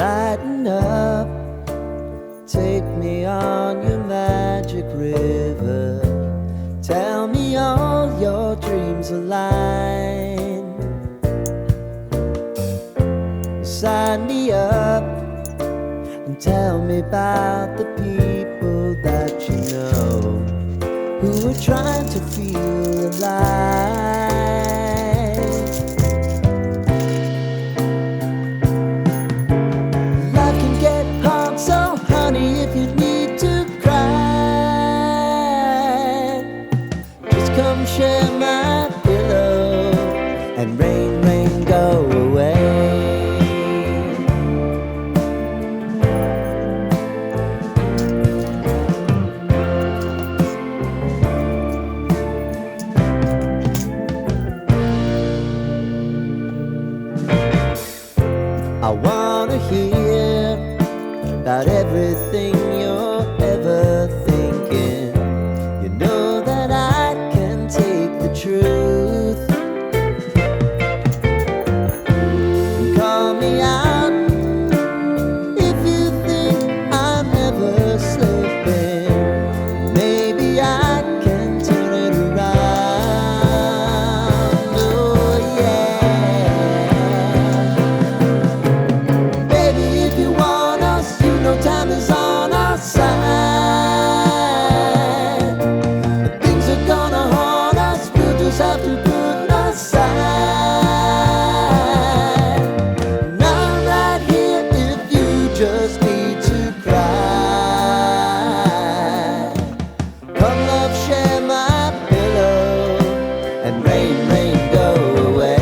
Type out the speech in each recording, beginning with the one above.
Lighten up, take me on your magic river. Tell me all your dreams align. Sign me up and tell me about the people that you know who are trying to feel alive. Life can get hard, so honey, if you need to cry, just come share my pillow and rain, rain, go away. I wanna hear about everything you're ever thinking. You know that I can take the truth. Call me out if you think I'm ever slipping. Maybe I can turn it around. Oh yeah. Baby, if you want us, you know time is on our side. But things are gonna haunt us, we'll just have to put aside. And I'm right here if you just need to cry. Come love, share my pillow and rain, rain, go away.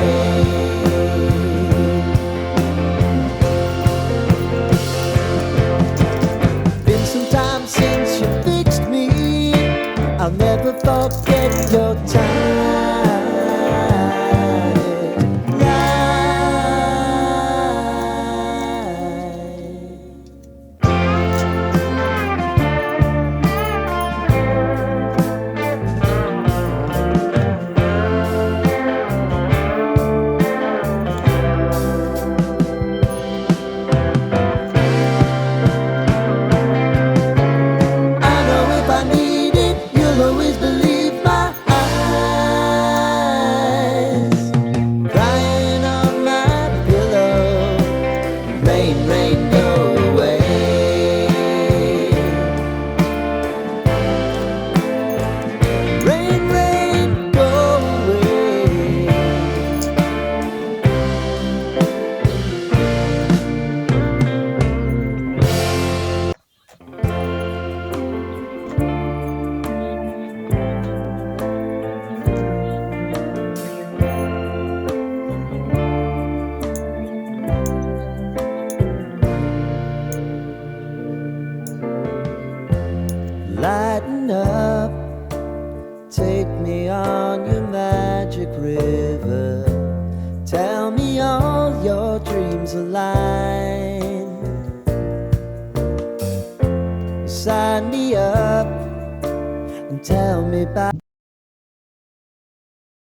Been some time since you fixed me. I'll never forget your time. I know if I need it, you'll always believe my eyes. Crying on my pillow, rain, rain, go away. Rain, rain, go away. Lighten up, take me on your magic river. Tell me all your dreams align. Sign me up and tell me about